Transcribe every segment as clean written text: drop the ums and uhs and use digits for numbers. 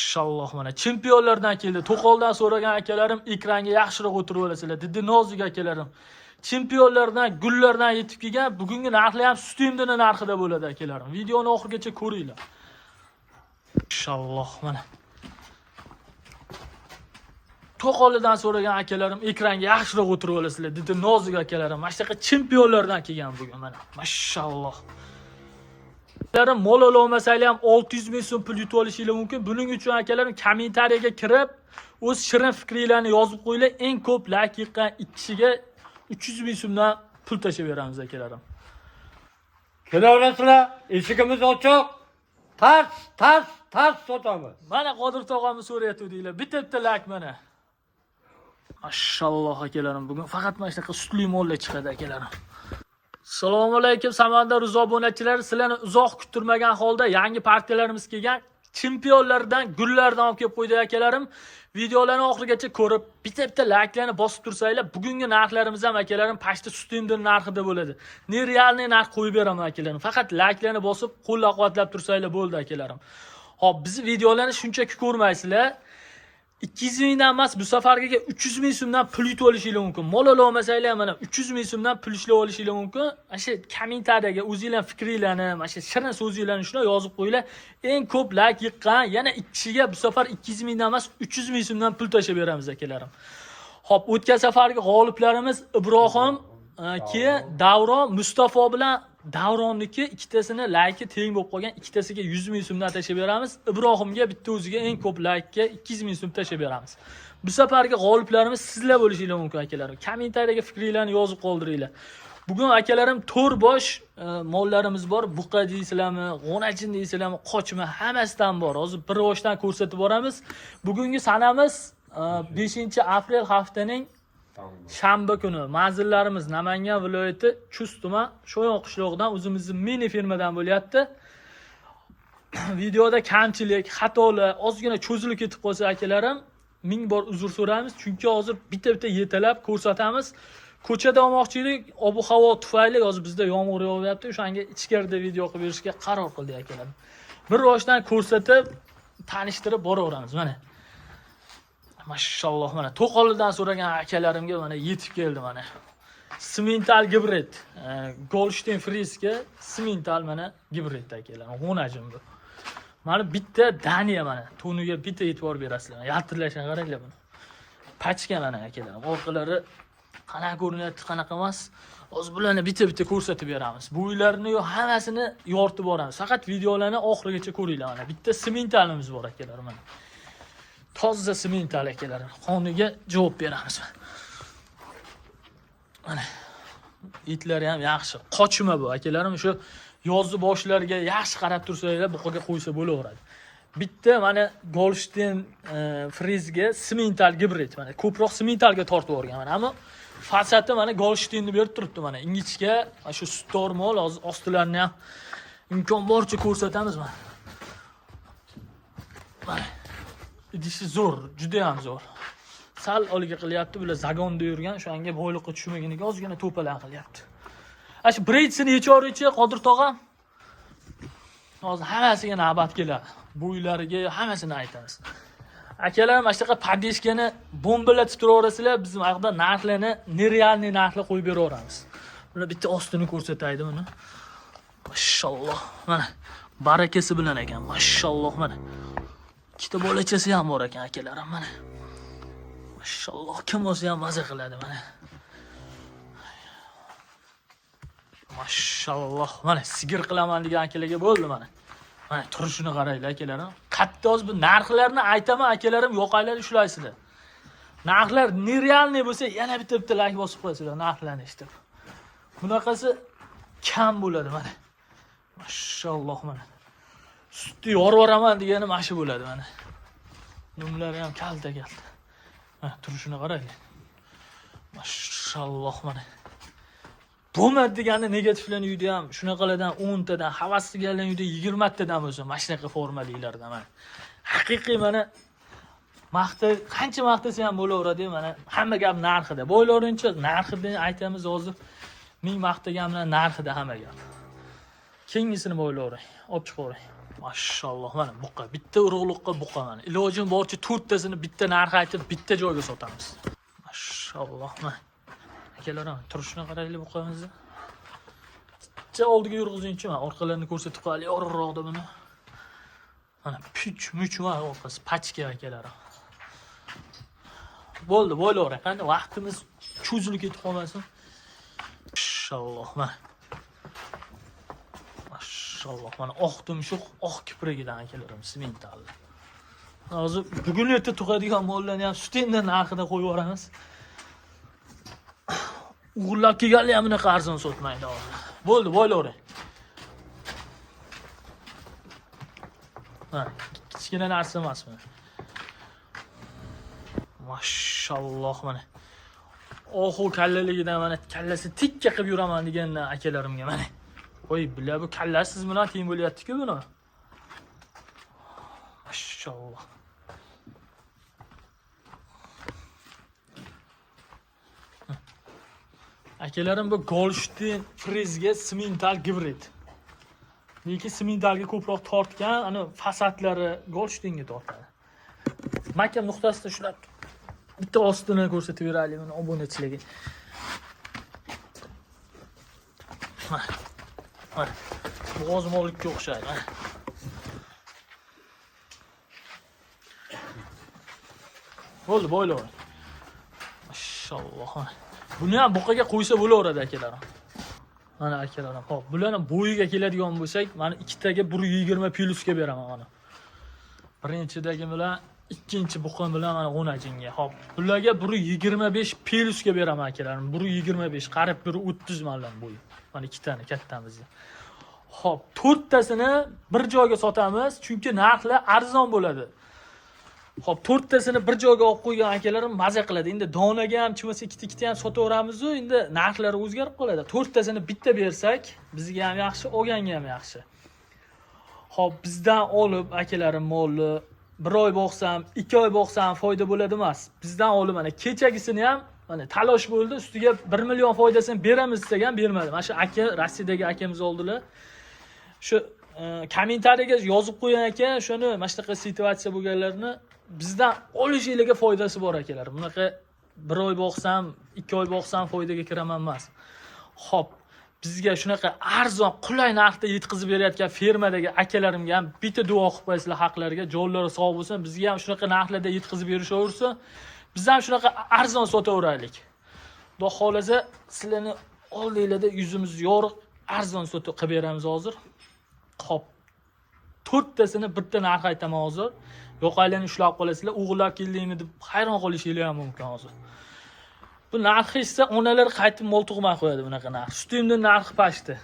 Maşallah mana chempionlardan keldi. To'qoldan so'ragan akalarim ekranga yaxshiroq o'tirib olasizlar. Dedi nozik akalarim. Chempionlardan, gullardan yetib kelgan. Bugungi narxlar ham sut emdini narxida bo'ladi akalarim. Videoni oxirigacha ko'ringlar. Maşallah mana. To'qolidan so'ragan akalarim ekranga yaxshiroq o'tirib olasizlar. Dedi nozik akalarim. Mana shunaqa chempionlardan kelgan bugun mana. Maşallah. Mol olmasaylar ham 600 ming so'm pul yutib olishingiz mumkin. Buning uchun akalarim kommentariyaga kirib, o'z shirin fikringizni yozib qo'yinglar. Eng ko'p like yiqqan ikkisiga 300 ming so'mdan pul tashab beramiz akalarim. Kelaverasizlar, eshigimiz ochiq. Tars sotamiz. Mana Qodir tog'amiz so'rayotgandinglar. Bitta like mana. Maşallah akalarim, bugun faqat mana shunaqa sutli mollar chiqadi akalarim. Assalomu alaykum Samandar obunachilar. Sizlarni uzoq kuttirmagan holda yangi partiyalarimiz kelgan. Chempionlardan, gullardan olib kelib qo'ydik akalarim. Videolarni oxirigacha ko'rib, bitta like'larni bosib tursanglar, bugungi narxlarimiz ham akalarim pashta sut emdini narxida bo'ladi. Nerealniy narx qo'yib beraman akalarim. Faqat like'larni bosib, qo'llab-quvvatlab tursanglar bo'ldi akalarim. Hop, biz videolarni shunchaki ko'rmaysizlar. 200 mingdan emas, bu safargiga 300 ming so'mdan pul yutib olishingiz mumkin. Mol olmasanglar mana 300 ming so'mdan pul ishlab olishingiz mumkin. Mana shu kommentariyaga o'zingizlar fikringizni, mana shu shirin so'zinglarni shuna yozib qo'yinglar. Eng ko'p like yiqqan yana ikkisiga bu safar 200 mingdan emas, 300 ming so'mdan pul tashab beramiz akalarim. Hop, o'tgan safargi g'oliblarimiz Ibrohim, keyin Davron, Mustafo bilan Davronniki ikkitasini like teng bo'lib qolgan, ikkitasiga 100 ming so'mdan tashab beramiz. Ibrohimga bitta o'ziga eng ko'p like ga 200 ming so'm tashab beramiz. Bu safargi g'oliblarimiz sizlar bo'lishingiz mumkin akalarim. Kommentariyaga fikringizni yozib qoldiringlar. Bugun akalarim 4 bosh mollarimiz bor. Buqa deysizlarmi, g'onajin deysizlarmi, qochma hammasidan bor. Hozir bir boshdan ko'rsatib boramiz. Bugungi sanamiz 5-aprel haftaning shanba kuni manzillarimiz Namangan viloyati Chust tuman Sho'yon qishlog'idan o'zimizning mini firmadan bo'lyapti. Videoda kamchilik, xatolar, ozgina cho'zilib ketib qolsa akalarim, ming bor uzr so'raymiz, chunki hozir bitta ko'rsatyapti ko'rsatamiz. Ko'chada olmoqchi edik, ob-havo tufayli hozir bizda yomg'ir yog'yapti, o'shanga ichkarida video qilib berishga qaror qildik akalarim. Bir boshdan ko'rsatib, tanishtirib boraveramiz mana. Maşallah mana To'qolidan so'ragan akalarimga mana yetib keldi mana. Simental gibrid, Goldstein Friesga simental mana gibrid akalarim. G'onajin bu. Mana bitta Daniya mana. Toniga bitta e'tibor berasizlar. Yaltirlashini qaranglar buni. Pachka mana akalarim. Orqalari qanaqa ko'rinyapti, qanaqa emas. Hozir bularni bitta ko'rsatib beramiz. Bu uylarni hammasini yoritib boramiz. Faqat videolarni oxirigacha ko'ringlar mana. Bitta simentalimiz bor akalarim mana. Toza simental akalarim. Qoniga javob beramiz. Mana itlar ham yaxshi. Qochma bu akalarim, shu yozgi boshlariga yaxshi qarab tursanglar, buqaga qo'ysa bo'laveradi. Bitta mana Goldstein Friesga simental gibrid mana ko'proq simentalga tortib o'rgan mana. Ammo fasati mana Goldsteinni berib turibdi mana. Ingichka shu sutdor mol, hozir ostilarini ham imkon boricha ko'rsatamiz mana. Mana idishi zo'r, juda ham zo'r. Sal oliga qilyapti, bular zagonda yurgan, o'shanga boyliqqa tushmaganiga ozgina to'palan qilyapti. Shu breydsini yechorichi Qodir tog'am. Hozir hammasiga navbat keladi. Bu uylariga hammasini aytamiz. Akalarim, mana shunaqa padeshkani bombalatib turaverasizlar, biz haqda narxlarni nerealniy narxlar qo'yib beraveramiz. Buni bitta ostini ko'rsataydi buni. Maşallah. Mana barakasi bilan ekan. Maşallah mana. Ikkita bolachasi ham bor ekan akalarim mana. Maşallah, kim o'zi ham maza qiladi mana. Maşallah, mana sigir qilaman degan akalarga bo'ldi mana. Mana turishini qaranglar akalarim. Qattiq o'z bu narxlarni aytaman akalarim, yoqanglar ushlaysizlar. Narxlar nerealniy bo'lsa, yana bitta like bosib qo'yasizlar narxlarni eshitib. Bunaqasi kam bo'ladi mana. Maşallah mana. Sutni yorvoraman degani mana shu bo'ladi mana. Numlari ham kalta. Mana turishini qaranglar. Maşallah mana. Bo'lmadi degani negativlarni uyda ham shunaqalardan 10 tadan, havas qilganlar uyda 20 tadan bo'lsa, mana shunaqa formaliklarda mana. Haqiqiy mana maqta qancha maqtasa ham bo'laveradi, mana hamma gap narxida. Bo'ylarincha narxida aytamiz hozir. Ming maqtagan bilan narxida hamma gap. Kengisini bo'ylavering, olib chiqavering. Mashalloh, mana buqa, bitta urug'liqqa buqa mana. Ilojim boricha 4 tasini bitta narx aytib, bitta joyga sotamiz. Mashalloh, mana. Akalar, turishini qaraylik buqamizni. Bitta oldiga yurg'izingchi, mana orqalarini ko'rsatib qo'yaylik, yorroqda buni. Mana puch-much va orqasi pachka akalar. Bo'ldi, bo'laveradi. Qani vaqtimiz cho'zilib ketib qolmasin. Mashalloh, mana. Mashalloh, mana oq tumshuq, oq kiprigidan akalarim semental. Hozir bugun erta tug'adigan mollarni ham stenddan narxida qo'yib yuboramiz. O'g'irlab kelganlar ham bunaqa arzon sotmaydi hozir. Bo'ldi, bo'lavering. Ha, kichkina narsa emas buni. Mashalloh, mana. Oxu kallaligidan mana kallasi tikka qilib yuraman degandan akalarimga mana. Qo'y, bular bu kallasiz bilan teng bo'lyapti-ku buni. Mashalloh. Akalarim bu Golshtin Frizga semental gibrid. Lekin sementalga ko'proq tortgan, ana fasadlari Golshtinga tortadi. Makam nuqtasida shular bitta ostini ko'rsatib beraylik mana obunachilarga. Mana. Bo'g'ozmolikka o'xshaydi. Bo'ldi, bo'lavering. Mashalloh. Buni ham buqaga qo'ysa bo'laveradi akalarim. Mana akalarim, xo'p, bularni bo'yiga keladigan bo'lsak, mana ikkitaga 120 plyusga beraman mana. Birinchidagi bilan ikkinchi buqa bilan mana 10 ajinga. Xo'p, bularga 125 plyusga beraman akalarim. 125, qarib 130 maldan bo'yi. Mana ikkitani kattamizni. Xo'p, 4 tasini bir joyga sotamiz, chunki narxlar arzon bo'ladi. Xo'p, 4 tasini bir joyga olib qo'ygan akalarim maza qiladi. Endi donaga ham chimasa ikkita ham sotaveramiz-ku, endi narxlari o'zgarib qoladi. 4 tasini bitta bersak, bizga ham yaxshi, olganga ham yaxshi. Xo'p, bizdan olib akalarim molni 1 oy boqsam, 2 oy boqsam foyda bo'ladi emas. Bizdan olib mana kechagisini ham mana talosh bo'ldi, ustiga 1 million foydasini beramiz degan bermadi. Mana shu aka, Rossiyadagi akamiz oldilar. Shu kommentariyaga yozib qo'ygan ekan, shuni mana shunaqa situatsiya bo'lganlarni bizdan olishingizga foydasi bor akalar. Bunaqa 1 oy boqsam, 2 oy boqsam foydaga kiraman emas. Xo'p, bizga shunaqa arzon, qulay narxda yetkazib berayotgan fermadagi akalarimga ham bitta duo qilib qo'ysizlar haqlariga, jonlari sog' bo'lsin, bizga ham shunaqa narxlarda yetkazib berishaversin. Biz ham shunaqa arzon sotaveraylik. Xudo xolasa, sizlarni oldinglarda yuzimiz yorug', arzon sotib qilib beramiz hozir. Xo'p. 4 tasini bitta narx aytaman hozir. Yo'qaylarni ushlab qolasizlar, o'g'irlab keldingmi deb hayron qolishingiz ham mumkin hozir. Bu narxi esa onalar qaytib mol tug'may qo'yadi bunaqa narx. Sutimni narxi pashti.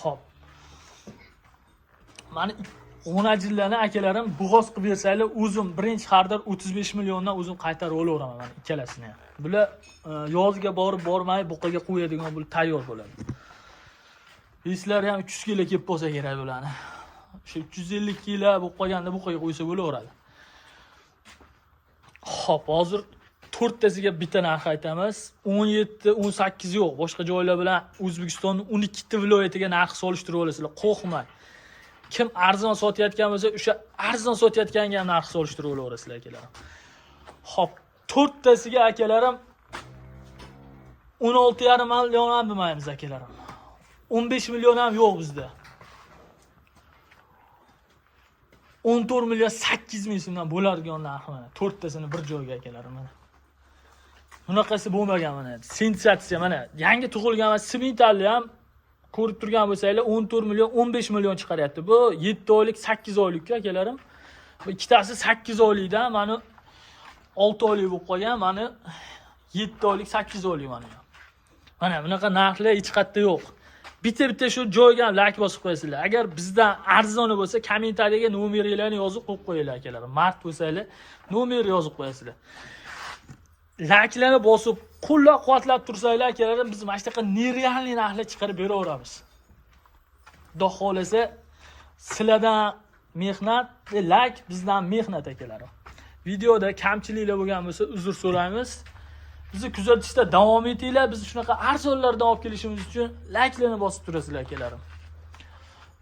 Xo'p. Mani 10 ajinlarni akalarim bo'g'oz qilib bersanglar, o'zim birinchi xaridor 35 milliondan o'zim qaytarib olaveraman mana ikkalasini ham. Bular yozga borib bormay buqaga qo'yadigan bo'lib tayyor bo'ladi. Beslari ham 300 kilo kelib bo'lsa kerak bularni. Shu 350 kilo bo'lib qolganda buqaga qo'ysa bo'laveradi. Xo'p, hozir 4 tasiga bitta narx aytamiz. 17, 18 yo'q. Boshqa joylar bilan O'zbekistonning 12 ta viloyatiga narx solishtirib olasizlar. Qo'rqmang. Kim arzon sotayotgan bo'lsa, o'sha arzon sotayotganga ham narx solishtirib olaverasizlar akalarim. Xo'p, 4 tasiga akalarim 16,5 million ham demaymiz akalarim. 15 million ham yo'q bizda. 14 million 800 ming so'mdan bo'ladigan narx mana. 4 tasini bir joyga akalarim mana. Bunaqasi bo'lmagan mana. Sensatsiya mana. Yangi tug'ilgan va sementalli ham ko'rib turgan bo'lsanglar 14 million 15 million chiqaryapti. Bu 7 oylik 8 oylik akalarim. Bu ikkitasi 8 oylikdan mana 6 oylik bo'lib qolgan, mana 7 oylik 8 oylik mana. Mana bunaqa narxlar hech qayerda yo'q. Bitta shu joyga like bosib qo'yasizlar. Agar bizdan arzoni bo'lsa, kommentariyaga nomeringlarni yozib qo'yib qo'yinglar akalarim. Mart bo'lsanglar, nomer yozib qo'yasizlar. Like'larni bosib, qo'llab-quvvatlab tursanglar akalarim, biz mana shunaqa nerealniy narxlar chiqarib beraveramiz. Xudo xolasa, sizlardan mehnat, like bizdan mehnat akalarim. Videoda kamchiliklar bo'lgan bo'lsa, uzr so'raymiz. Bizni kuzatishda davom etinglar. Biz shunaqa arzonlardan olib kelishimiz uchun like'larni bosib turasizlar akalarim.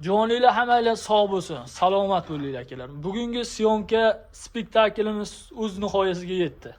Joninglar hammanglar sog' bo'lsin, salomat bo'linglar akalar. Bugungi syomka spektaklimiz o'z nihoyasiga yetdi.